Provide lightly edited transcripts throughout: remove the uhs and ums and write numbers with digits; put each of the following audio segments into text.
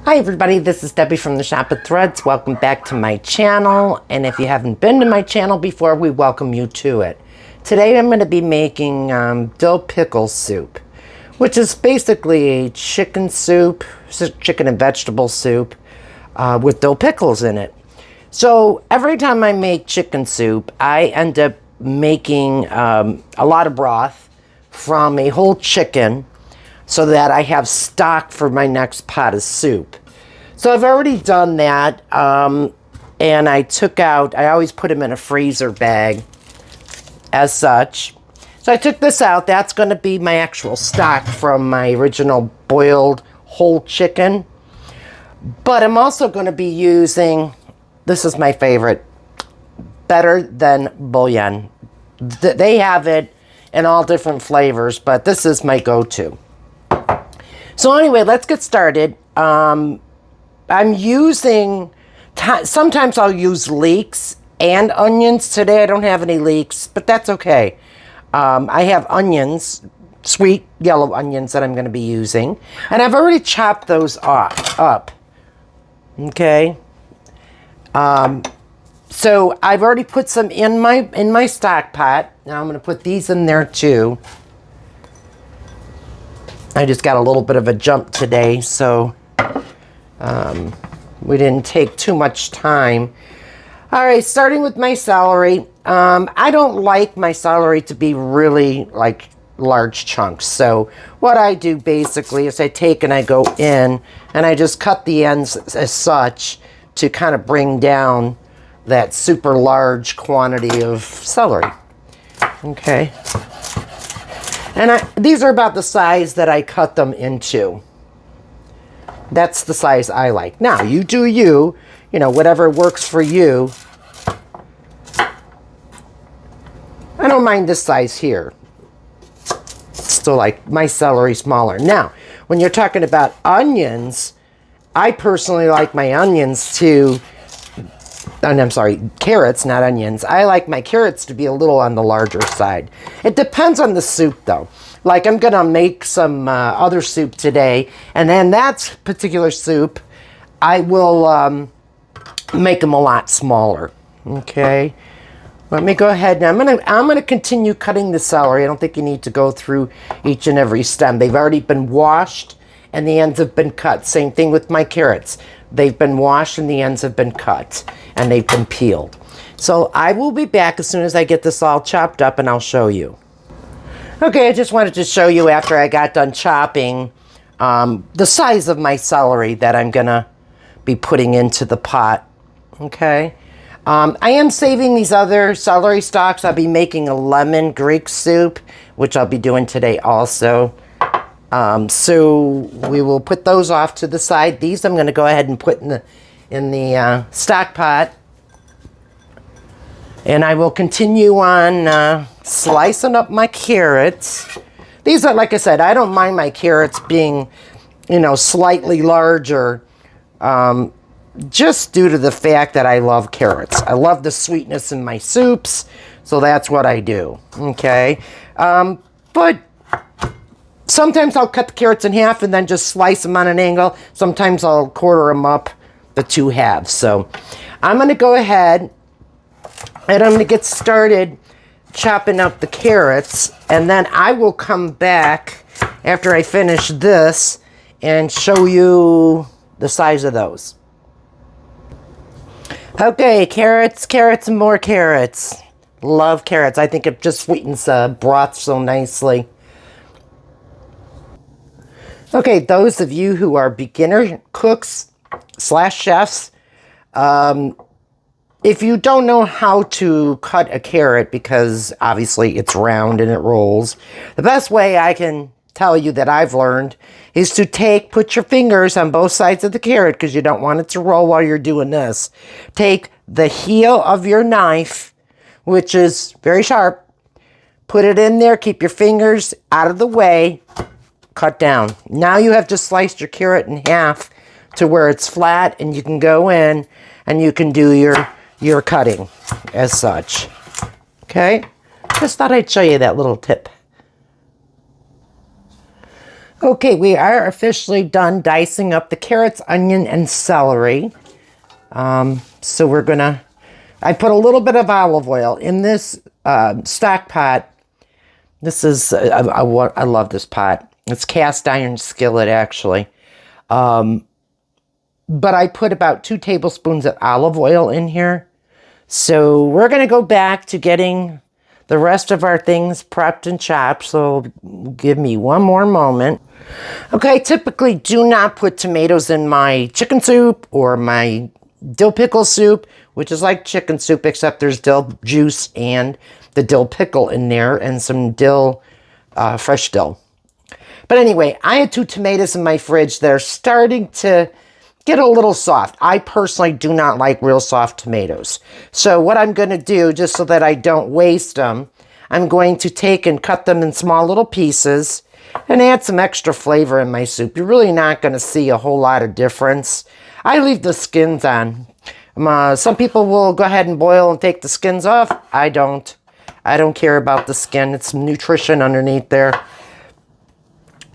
Hi everybody, this is Debbie from the Shop at Threads. Welcome back to my channel, and if you haven't been to my channel before, we welcome you to it. Today I'm going to be making dill pickle soup, which is basically a chicken soup, chicken and vegetable soup with dill pickles in it. So every time I make chicken soup, I end up making a lot of broth from a whole chicken, so that I have stock for my next pot of soup. So I've already done that, and I always put them in a freezer bag as such. So I took this out. That's going to be my actual stock from my original boiled whole chicken. But I'm also going to be using, this is my favorite, Better Than Boullion. They have it in all different flavors, but this is my go-to. So anyway, let's get started. I'm using, sometimes I'll use leeks and onions. Today I don't have any leeks, but that's okay. I have onions, sweet yellow onions that I'm going to be using. And I've already chopped those up. Okay. So I've already put some in my stock pot. Now I'm going to put these in there too. I just got a little bit of a jump today, so we didn't take too much time. All right, starting with my celery. I don't like my celery to be really like large chunks. So what I do basically is I take and I go in and I just cut the ends as such to kind of bring down that super large quantity of celery. Okay. And these are about the size that I cut them into. That's the size I like. Now, you do you know, whatever works for you. I don't mind this size here. Still like my celery smaller. Now, when you're talking about onions, I personally like my onions to, and I'm sorry, carrots, not onions. I like my carrots to be a little on the larger side. It depends on the soup, though. Like, I'm going to make some other soup today, and then that particular soup, I will make them a lot smaller. Okay? Let me go ahead, and I'm gonna continue cutting the celery. I don't think you need to go through each and every stem. They've already been washed, and the ends have been cut. Same thing with my carrots. They've been washed, and the ends have been cut, and they've been peeled. So I will be back as soon as I get this all chopped up, and I'll show you. Okay, I just wanted to show you after I got done chopping the size of my celery that I'm gonna be putting into the pot. Okay. I am saving these other celery stalks. I'll be making a lemon Greek soup, which I'll be doing today also. So we will put those off to the side. These I'm going to go ahead and put in the stock pot. And I will continue on slicing up my carrots. These are, like I said, I don't mind my carrots being, you know, slightly larger. Just due to the fact that I love carrots. I love the sweetness in my soups, so that's what I do, okay? But sometimes I'll cut the carrots in half and then just slice them on an angle. Sometimes I'll quarter them up, the two halves. So I'm going to go ahead and I'm going to get started chopping up the carrots, and then I will come back after I finish this and show you the size of those. Okay, carrots, and more carrots. Love carrots. I think it just sweetens the broth so nicely. Okay, those of you who are beginner cooks / chefs, if you don't know how to cut a carrot, because obviously it's round and it rolls, the best way I can tell you that I've learned is to put your fingers on both sides of the carrot, because you don't want it to roll while you're doing this. Take the heel of your knife, which is very sharp, put it in there, keep your fingers out of the way, cut down. Now you have just sliced your carrot in half to where it's flat, and you can go in and you can do your cutting as such. Okay? Just thought I'd show you that little tip. Okay, we are officially done dicing up the carrots, onion, and celery. So we're gonna, I put a little bit of olive oil in this stock pot. This is, I love this pot. It's cast iron skillet actually. But I put about 2 tablespoons of olive oil in here. So we're gonna go back to getting the rest of our things prepped and chopped. So give me one more moment. Okay, I typically do not put tomatoes in my chicken soup or my dill pickle soup, which is like chicken soup, except there's dill juice and the dill pickle in there and some dill, fresh dill. But anyway, I had 2 tomatoes in my fridge that are starting to get a little soft. I personally do not like real soft tomatoes. So what I'm going to do, just so that I don't waste them, I'm going to take and cut them in small little pieces and add some extra flavor in my soup. You're really not going to see a whole lot of difference. I leave the skins on. Some people will go ahead and boil and take the skins off. I don't. I don't care about the skin. It's nutrition underneath there.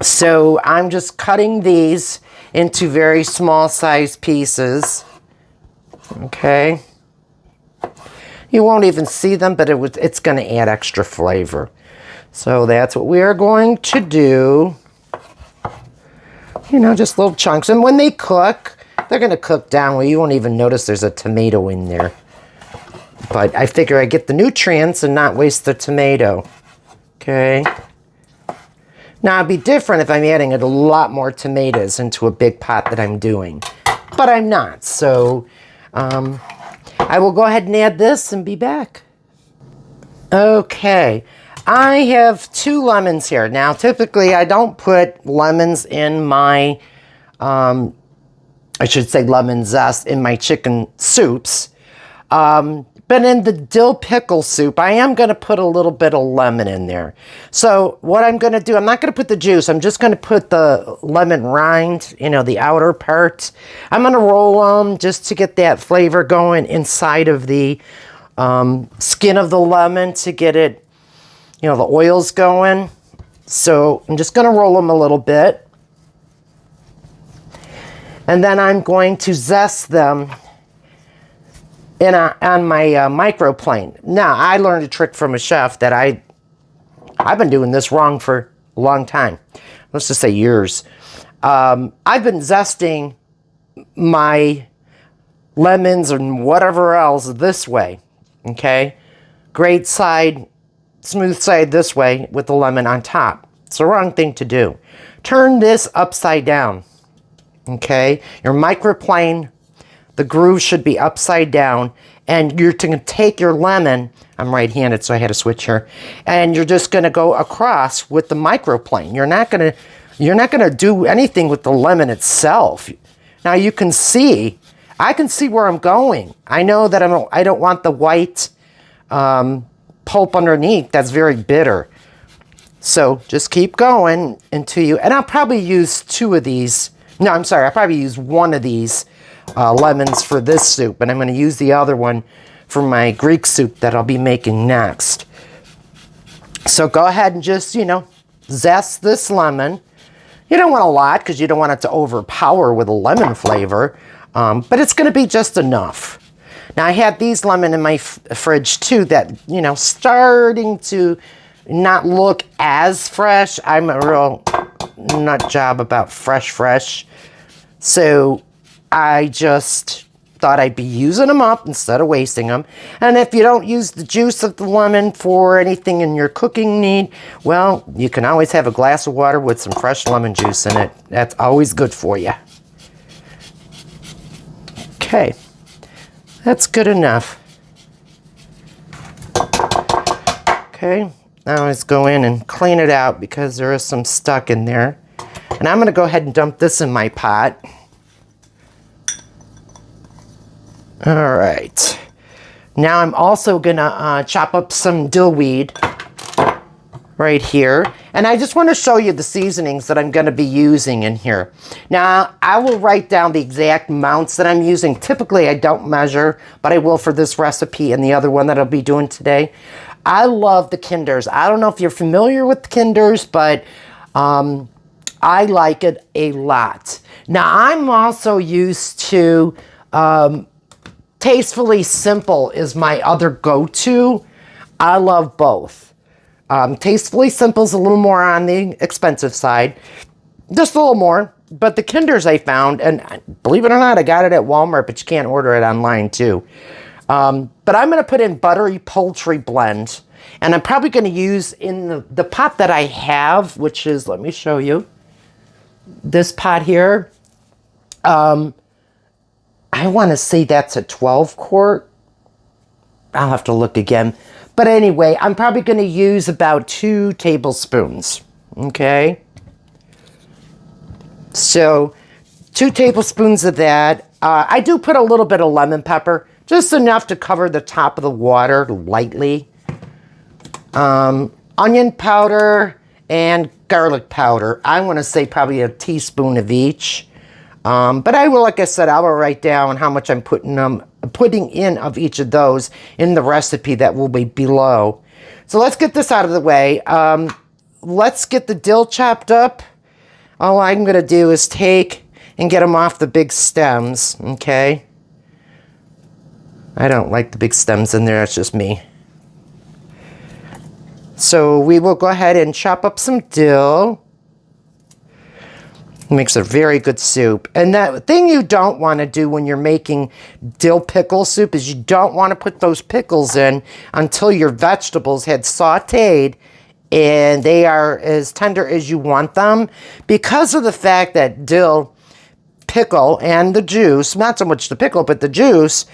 So I'm just cutting these into very small size pieces. Okay. You won't even see them, but it's going to add extra flavor. So that's what we are going to do. You know, just little chunks. And when they cook, they're going to cook down where you won't even notice there's a tomato in there. But I figure I get the nutrients and not waste the tomato. Okay. Now, it'd be different if I'm adding a lot more tomatoes into a big pot that I'm doing. But I'm not. So I will go ahead and add this and be back. Okay. I have 2 lemons here. Now, typically, I don't put lemons in my, I should say lemon zest in my chicken soups. But in the dill pickle soup, I am going to put a little bit of lemon in there. So what I'm going to do, I'm not going to put the juice. I'm just going to put the lemon rind, you know, the outer part. I'm going to roll them just to get that flavor going inside of the skin of the lemon to get it, you know, the oils going. So I'm just going to roll them a little bit. And then I'm going to zest them on my microplane. Now, I learned a trick from a chef that I've been doing this wrong for a long time. Let's just say years. I've been zesting my lemons and whatever else this way. Okay? Great side, smooth side this way with the lemon on top. It's the wrong thing to do. Turn this upside down. Okay? Your microplane, the groove should be upside down, and you're going to take your lemon, I'm right-handed, so I had to switch here, and you're just going to go across with the microplane. You're not going to do anything with the lemon itself. Now you can see, I can see where I'm going. I know that I don't want the white pulp underneath. That's very bitter. So just keep going until you, and I'll probably use 2 of these. No, I'm sorry, I'll probably use 1 of these lemons for this soup, and I'm going to use the other one for my Greek soup that I'll be making next. So go ahead and just, you know, zest this lemon. You don't want a lot because you don't want it to overpower with a lemon flavor, but it's going to be just enough. Now, I had these lemon in my fridge too that, you know, starting to not look as fresh. I'm a real nut job about fresh. So I just thought I'd be using them up instead of wasting them. And if you don't use the juice of the lemon for anything in your cooking need, well, you can always have a glass of water with some fresh lemon juice in it. That's always good for you. Okay, that's good enough. Okay, now let's go in and clean it out because there is some stuck in there. And I'm going to go ahead and dump this in my pot. All right. Now I'm also going to chop up some dill weed right here. And I just want to show you the seasonings that I'm going to be using in here. Now, I will write down the exact amounts that I'm using. Typically, I don't measure, but I will for this recipe and the other one that I'll be doing today. I love the Kinders. I don't know if you're familiar with the Kinders, but I like it a lot. Now, I'm also used to Tastefully Simple is my other go-to. I love both. Tastefully Simple is a little more on the expensive side. Just a little more. But the Kinders I found, and believe it or not, I got it at Walmart, but you can't order it online too. But I'm going to put in Buttery Poultry blend. And I'm probably going to use in the pot that I have, which is, let me show you, this pot here. I want to say that's a 12 quart. I'll have to look again. But anyway, I'm probably going to use about 2 tablespoons. Okay. So 2 tablespoons of that. I do put a little bit of lemon pepper, just enough to cover the top of the water lightly. Onion powder and garlic powder. I want to say probably a teaspoon of each. But I will, like I said, I will write down how much I'm putting in of each of those in the recipe that will be below. So let's get this out of the way. Let's get the dill chopped up. All I'm going to do is take and get them off the big stems, okay? I don't like the big stems in there, it's just me. So we will go ahead and chop up some dill. It makes a very good soup. And that thing you don't want to do when you're making dill pickle soup is you don't want to put those pickles in until your vegetables had sauteed and they are as tender as you want them, because of the fact that dill pickle and the juice, not so much the pickle, but the juice,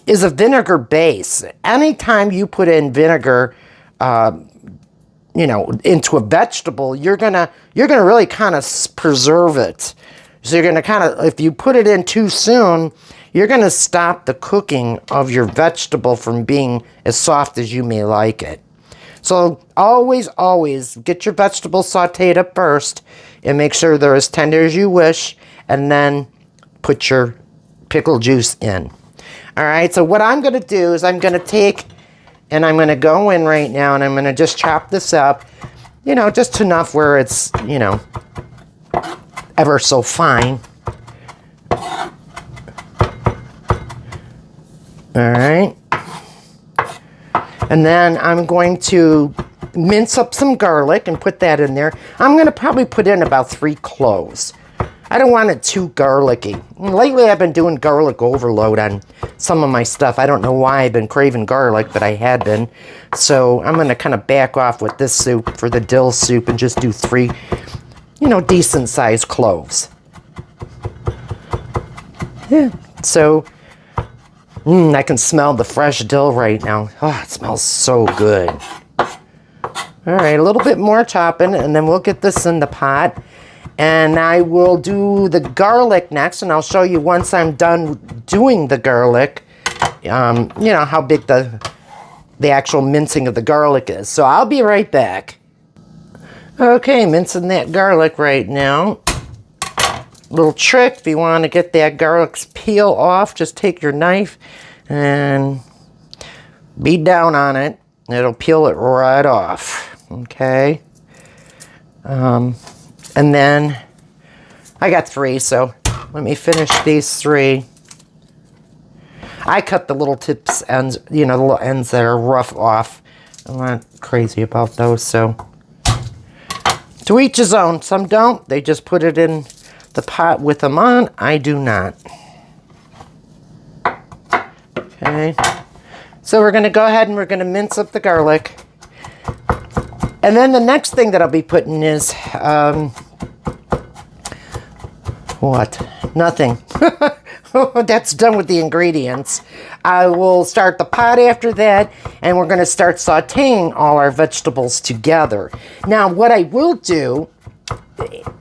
is a vinegar base. Anytime you put in vinegar, you know, into a vegetable, you're gonna really kind of preserve it. So you're gonna kind of, if you put it in too soon, you're gonna stop the cooking of your vegetable from being as soft as you may like it. So always get your vegetables sauteed up first and make sure they're as tender as you wish, and then put your pickle juice in. All right, so what I'm gonna do is I'm gonna take and I'm gonna go in right now and I'm gonna just chop this up, you know, just enough where it's, you know, ever so fine. All right. And then I'm going to mince up some garlic and put that in there. I'm going to probably put in about 3 cloves. I don't want it too garlicky. Lately I've been doing garlic overload on some of my stuff. I don't know why I've been craving garlic, but I had been. So I'm going to kind of back off with this soup for the dill soup and just do 3, you know, decent sized cloves. Yeah, so I can smell the fresh dill right now. Oh, it smells so good. All right, a little bit more chopping, and then we'll get this in the pot. And I will do the garlic next, and I'll show you once I'm done doing the garlic, you know, how big the actual mincing of the garlic is. So I'll be right back. Okay, mincing that garlic right now. Little trick, if you want to get that garlic's peel off, just take your knife and beat down on it. It'll peel it right off, okay? And then I got 3, so let me finish these 3. I cut the little tips ends, you know, the little ends that are rough off. I'm not crazy about those, so. To each his own. Some don't. They just put it in the pot with them on. I do not. Okay. So we're going to go ahead and we're going to mince up the garlic. And then the next thing that I'll be putting is, what? Nothing. That's done with the ingredients. I will start the pot after that, and we're going to start sauteing all our vegetables together. Now, what I will do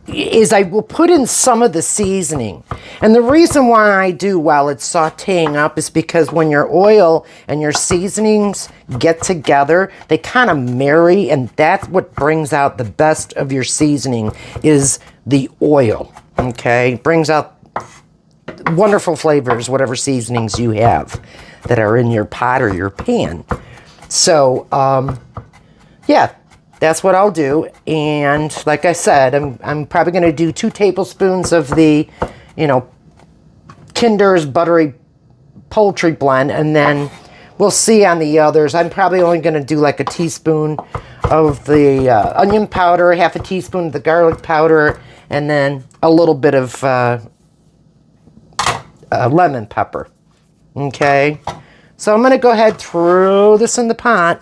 is I will put in some of the seasoning. And the reason why I do while it's sauteing up is because when your oil and your seasonings get together, they kind of marry, and that's what brings out the best of your seasoning is the oil, okay? It brings out wonderful flavors, whatever seasonings you have that are in your pot or your pan. So, yeah. that's what I'll do. And like I said, I'm probably going to do 2 tablespoons of the, you know, Kinder's Buttery Poultry blend, and then we'll see on the others. I'm probably only going to do like a teaspoon of the onion powder, half a teaspoon of the garlic powder, and then a little bit of lemon pepper. Okay, so I'm going to go ahead, throw this in the pot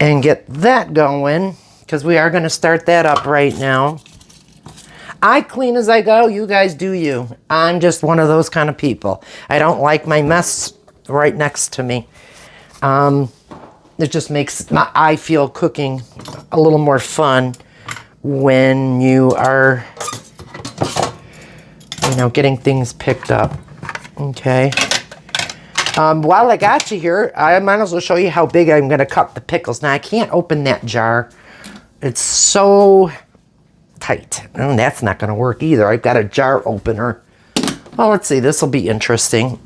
and get that going, because we are going to start that up right now. I clean as I go. You guys do you. I'm just one of those kind of people. I don't like my mess right next to me. It just makes I feel cooking a little more fun when you are, you know, getting things picked up. Okay. While I got you here, I might as well show you how big I'm going to cut the pickles. Now, I can't open that jar. It's so tight. And that's not going to work either. I've got a jar opener. Well, let's see. This will be interesting.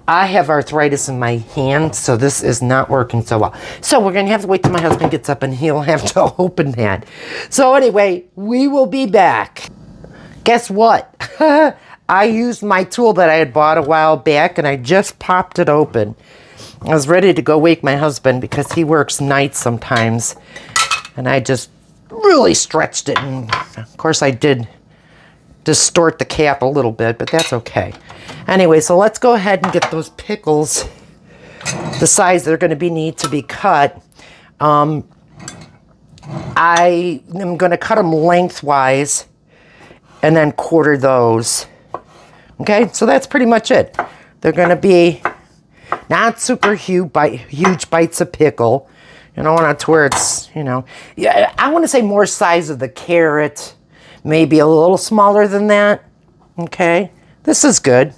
I have arthritis in my hand, so this is not working so well. So we're going to have to wait till my husband gets up and he'll have to open that. So anyway, we will be back. Guess what? I used my tool that I had bought a while back and I just popped it open. I was ready to go wake my husband because he works nights sometimes. And I just really stretched it. And of course I did distort the cap a little bit, but that's okay. Anyway, so let's go ahead and get those pickles the size they're going to need to be cut. I am going to cut them lengthwise and then quarter those. Okay, so that's pretty much it. They're going to be not super huge bites of pickle. You know, not to where it's, you know, yeah, I want to say more size of the carrot, maybe a little smaller than that. Okay, this is good.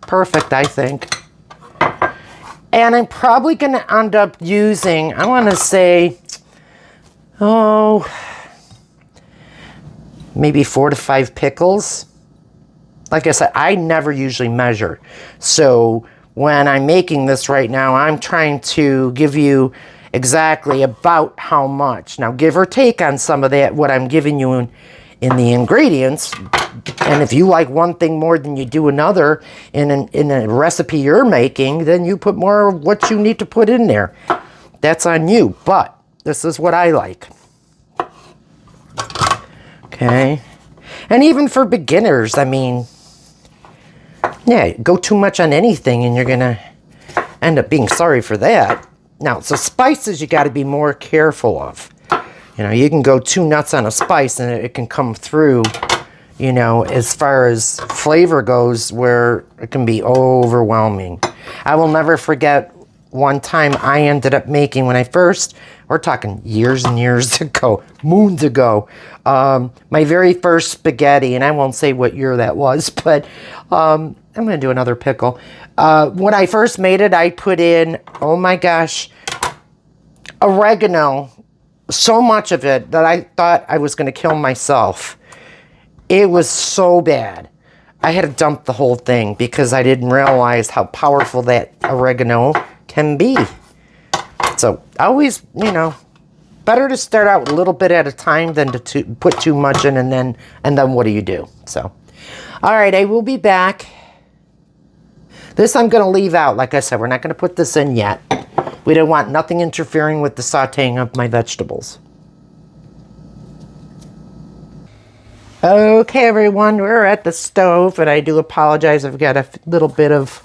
Perfect, I think. And I'm probably going to end up using, I want to say, maybe 4 to 5 pickles. Like I said, I never usually measure. So when I'm making this right now, I'm trying to give you exactly about how much. Now, give or take on some of that, what I'm giving you in the ingredients. And if you like one thing more than you do another in a recipe you're making, then you put more of what you need to put in there. That's on you, but this is what I like. Okay. And even for beginners, I mean, yeah, go too much on anything and you're going to end up being sorry for that. Now, so spices you got to be more careful of. You know, you can go too nuts on a spice and it can come through, you know, as far as flavor goes, where it can be overwhelming. I will never forget one time I ended up making, when I first, we're talking years and years ago, moons ago, my very first spaghetti, and I won't say what year that was, but I'm going to do another pickle. When I first made it, I put in, oh my gosh, oregano, so much of it that I thought I was going to kill myself. It was so bad. I had to dump the whole thing because I didn't realize how powerful that oregano can be. So always, you know, better to start out a little bit at a time than to put too much in and then what do you do? So, all right, I will be back. This I'm going to leave out. Like I said, we're not going to put this in yet. We don't want nothing interfering with the sauteing of my vegetables. Okay, everyone, we're at the stove, and I do apologize. I've got a little bit of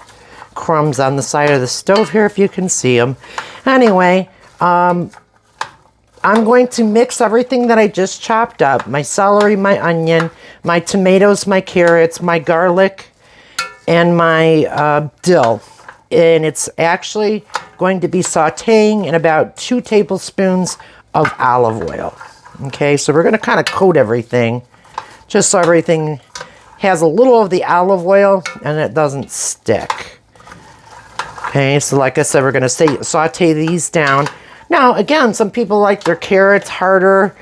crumbs on the side of the stove here, if you can see them. Anyway, I'm going to mix everything that I just chopped up. My celery, my onion, my tomatoes, my carrots, my garlic, and my dill. And it's actually going to be sauteing in about 2 tablespoons of olive oil. Okay, so we're going to kind of coat everything, just so everything has a little of the olive oil and it doesn't stick. Okay, so like I said, we're going to saute these down. Now, again, some people like their carrots harder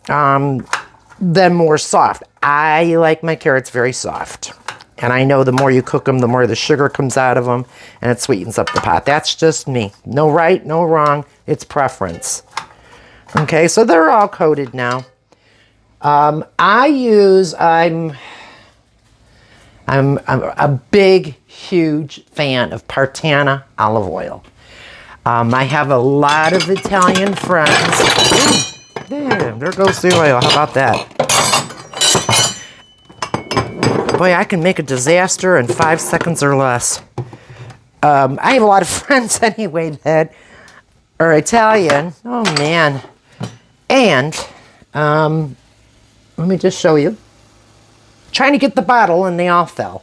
than more soft. I like my carrots very soft. And I know the more you cook them, the more the sugar comes out of them, and it sweetens up the pot. That's just me. No right, no wrong. It's preference. Okay, so they're all coated now. I'm a big, huge fan of Partana olive oil. I have a lot of Italian friends. Ooh, damn, there goes the oil. How about that? Boy, I can make a disaster in 5 seconds or less. I have a lot of friends anyway that are Italian. Oh, man. And let me just show you. Trying to get the bottle, and they all fell.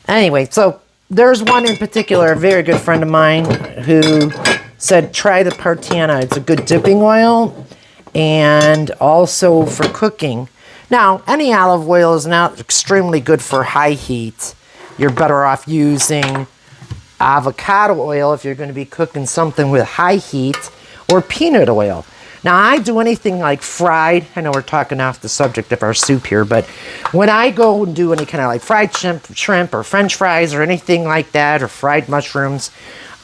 Anyway, so there's one in particular, a very good friend of mine, who said, try the Partana. It's a good dipping oil and also for cooking. Now, any olive oil is not extremely good for high heat. You're better off using avocado oil if you're going to be cooking something with high heat, or peanut oil. Now, I do anything like fried. I know we're talking off the subject of our soup here, but when I go and do any kind of like fried shrimp or French fries or anything like that, or fried mushrooms,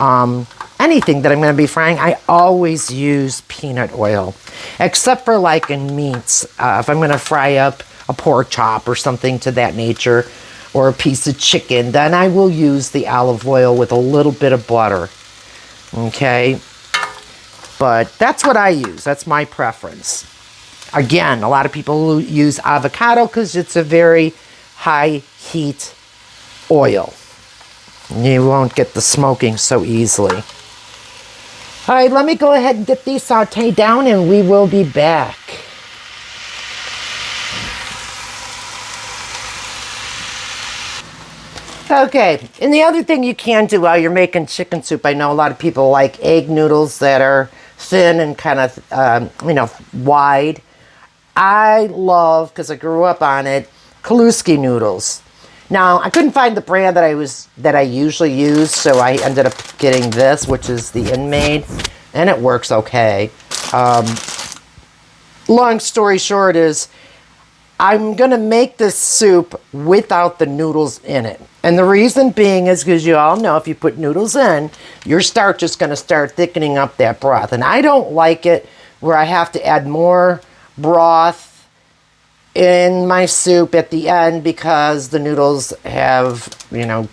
anything that I'm going to be frying, I always use peanut oil, except for like in meats. If I'm going to fry up a pork chop or something to that nature, or a piece of chicken, then I will use the olive oil with a little bit of butter. Okay? But that's what I use. That's my preference. Again, a lot of people use avocado because it's a very high heat oil. You won't get the smoking so easily. All right, let me go ahead and get these sauteed down, and we will be back. Okay, and the other thing you can do while you're making chicken soup, I know a lot of people like egg noodles that are thin and kind of, wide. I love, because I grew up on it, Kaluski noodles. Now, I couldn't find the brand that I usually use, so I ended up getting this, which is the in-made, and it works okay. Long story short is, I'm going to make this soup without the noodles in it. And the reason being is because you all know if you put noodles in, your starch is going to start thickening up that broth. And I don't like it where I have to add more broth in my soup at the end because the noodles have,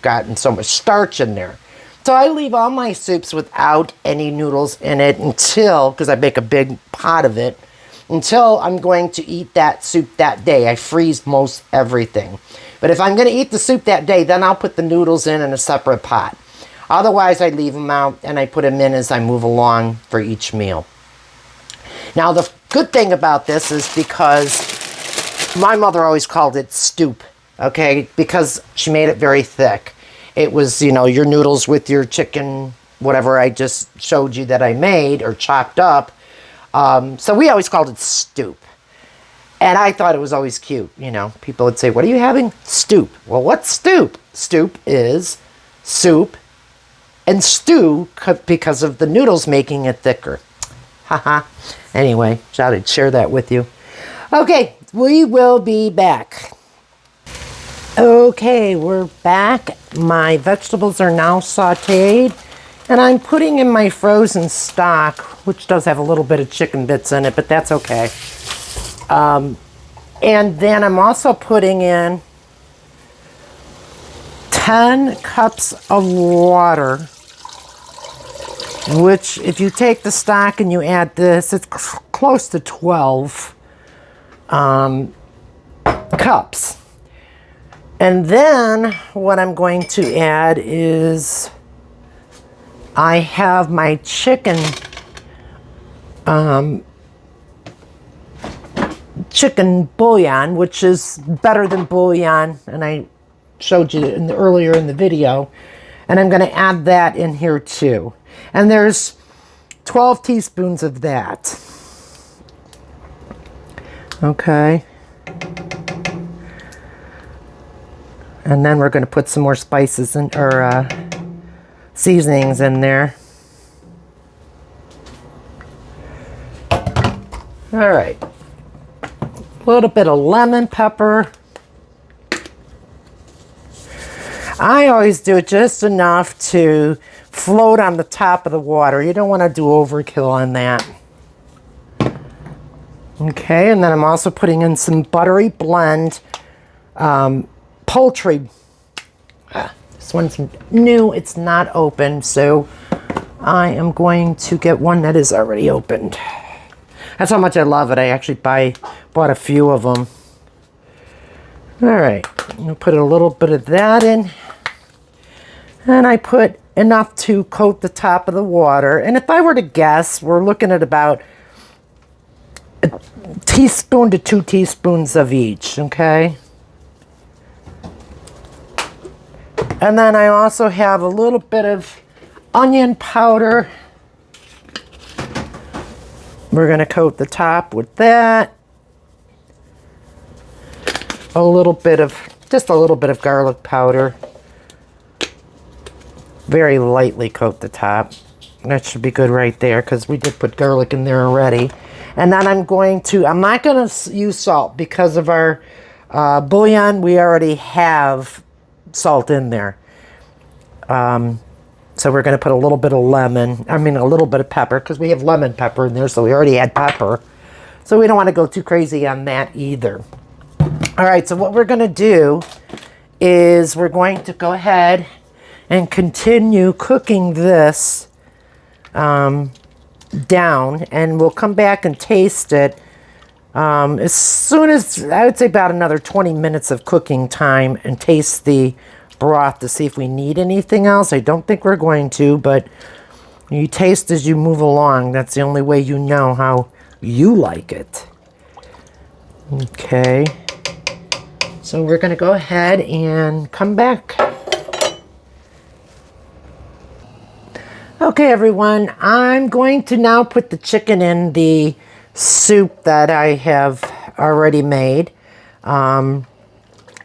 gotten so much starch in there. So I leave all my soups without any noodles in it until, because I make a big pot of it, until I'm going to eat that soup that day. I freeze most everything. But if I'm going to eat the soup that day, then I'll put the noodles in a separate pot. Otherwise, I leave them out and I put them in as I move along for each meal. Now, the good thing about this is because my mother always called it stoop, okay? Because she made it very thick. It was, your noodles with your chicken, whatever I just showed you that I made or chopped up. So we always called it stoop. And I thought it was always cute, People would say, what are you having? Stoop. Well, what's stoop? Stoop is soup and stew because of the noodles making it thicker. Haha. Anyway, thought I'd share that with you. Okay, we will be back. Okay, we're back. My vegetables are now sauteed. And I'm putting in my frozen stock, which does have a little bit of chicken bits in it, but that's okay. And then I'm also putting in 10 cups of water, which if you take the stock and you add this, it's close to 12 cups. And then what I'm going to add is I have my chicken bouillon, which is better than bouillon, and I showed you earlier in the video. And I'm going to add that in here too. And there's 12 teaspoons of that. Okay. And then we're going to put some more spices in, or seasonings in there. All right. A little bit of lemon pepper. I always do it just enough to float on the top of the water. You don't want to do overkill on that. Okay, and then I'm also putting in some Buttery blend Poultry. This one's new, it's not open, so I am going to get one that is already opened. That's how much I love it. I actually bought a few of them. All right, I'm gonna put a little bit of that in. And I put enough to coat the top of the water. And if I were to guess, we're looking at about a teaspoon to 2 teaspoons of each, okay? And then I also have a little bit of onion powder. We're gonna coat the top with that. Just a little bit of garlic powder. Very lightly coat the top. That should be good right there because we did put garlic in there already. And then I'm not going to use salt because of our bouillon. We already have salt in there. So we're going to put a little bit of a little bit of pepper because we have lemon pepper in there. So we already had pepper. So we don't want to go too crazy on that either. All right, so what we're going to do is we're going to go ahead and continue cooking this down, and we'll come back and taste it as soon as, I would say about another 20 minutes of cooking time, and taste the broth to see if we need anything else. I don't think we're going to, but you taste as you move along. That's the only way you know how you like it. Okay, so we're gonna go ahead and come back. Okay, everyone, I'm going to now put the chicken in the soup that I have already made.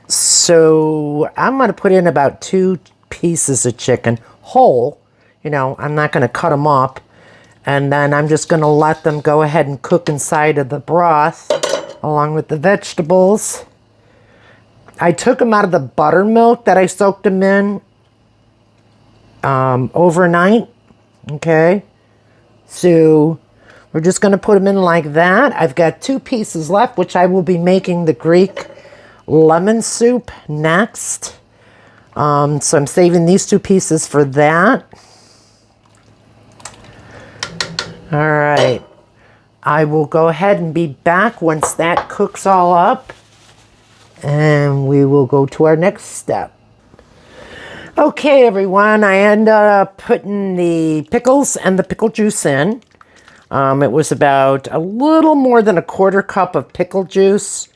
So I'm going to put in about 2 pieces of chicken, whole. You know, I'm not going to cut them up. And then I'm just going to let them go ahead and cook inside of the broth along with the vegetables. I took them out of the buttermilk that I soaked them in overnight. Okay, so we're just going to put them in like that. I've got 2 pieces left, which I will be making the Greek lemon soup next. So I'm saving these 2 pieces for that. All right, I will go ahead and be back once that cooks all up, and we will go to our next step. Okay, everyone, I ended up putting the pickles and the pickle juice in. It was about a little more than a 1/4 cup of pickle juice,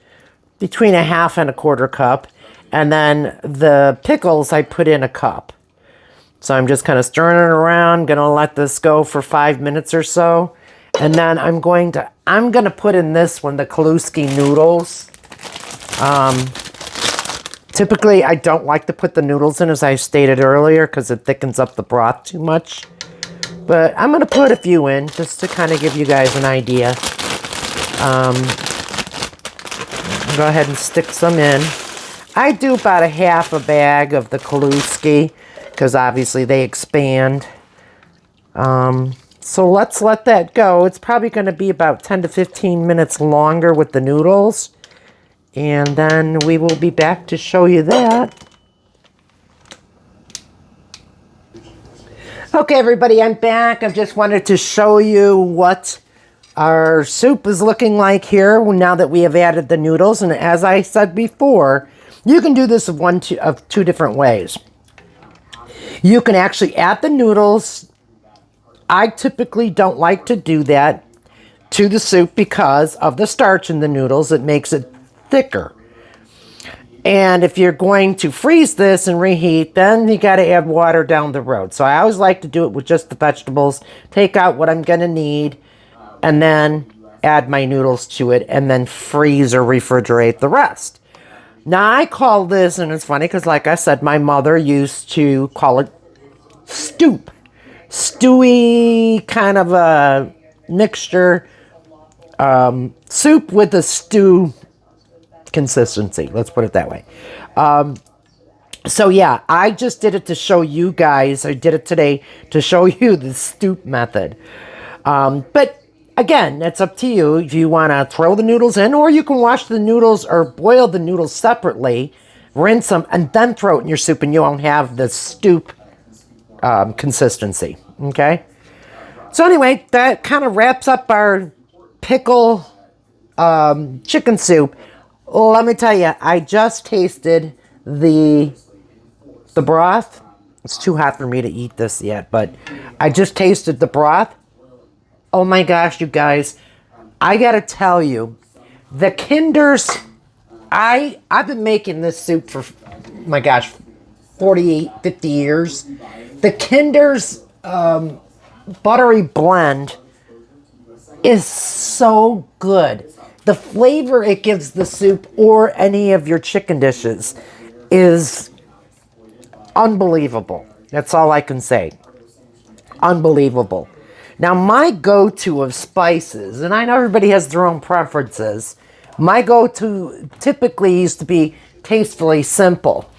between a 1/2 and a 1/4 cup. And then the pickles, I put in a cup. So I'm just kind of stirring it around, gonna let this go for 5 minutes or so. And then I'm gonna put in this one, the Chicken noodles. Typically, I don't like to put the noodles in, as I stated earlier, because it thickens up the broth too much. But I'm going to put a few in, just to kind of give you guys an idea. Go ahead and stick some in. I do about a 1/2 bag of the Kaluski, because obviously they expand. So let's let that go. It's probably going to be about 10 to 15 minutes longer with the noodles. And then we will be back to show you that. Okay, everybody, I'm back. I just wanted to show you what our soup is looking like here now that we have added the noodles. And as I said before, you can do this of 2 different ways. You can actually add the noodles. I typically don't like to do that to the soup because of the starch in the noodles. It makes it thicker. And if you're going to freeze this and reheat, then you got to add water down the road. So I always like to do it with just the vegetables, take out what I'm going to need, and then add my noodles to it, and then freeze or refrigerate the rest. Now I call this, and it's funny because like I said, my mother used to call it stoop. Stewy kind of a mixture, soup with a stew consistency, let's put it that way. So yeah, I just did it to show you guys. I did it today to show you the stoop method. But again, it's up to you if you want to throw the noodles in, or you can wash the noodles or boil the noodles separately, rinse them, and then throw it in your soup, and you won't have the stoop consistency. Okay? So anyway, that kind of wraps up our pickle chicken soup. Let me tell you, I just tasted the broth. It's too hot for me to eat this yet, but I just tasted the broth. Oh my gosh, you guys. I gotta tell you, the Kinder's, I've been making this soup for, my gosh, 48, 50 years. The Kinder's Buttery blend is so good. The flavor it gives the soup or any of your chicken dishes is unbelievable. That's all I can say. Unbelievable. Now, my go-to of spices, and I know everybody has their own preferences, my go-to typically used to be Tastefully Simple.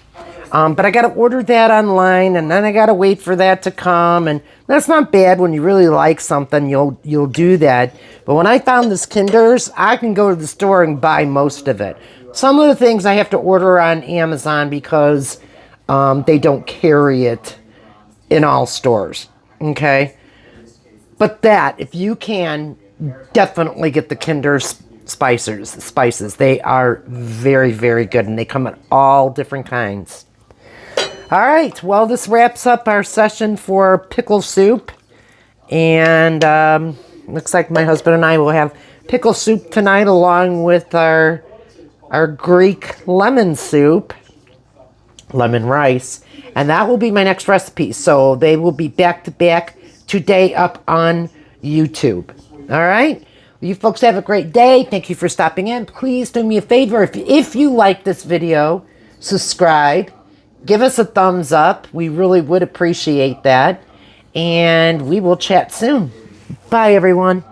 But I got to order that online, and then I got to wait for that to come, and that's not bad. When you really like something, you'll do that. But when I found this Kinder's, I can go to the store and buy most of it. Some of the things I have to order on Amazon because they don't carry it in all stores, okay? But that, if you can, definitely get the Kinder's spices. They are very, very good, and they come in all different kinds. All right, well, this wraps up our session for pickle soup. And looks like my husband and I will have pickle soup tonight along with our Greek lemon soup, lemon rice. And that will be my next recipe. So they will be back to back today up on YouTube. All right? You folks have a great day. Thank you for stopping in. Please do me a favor. If you like this video, subscribe. Give us a thumbs up. We really would appreciate that. And we will chat soon. Bye, everyone.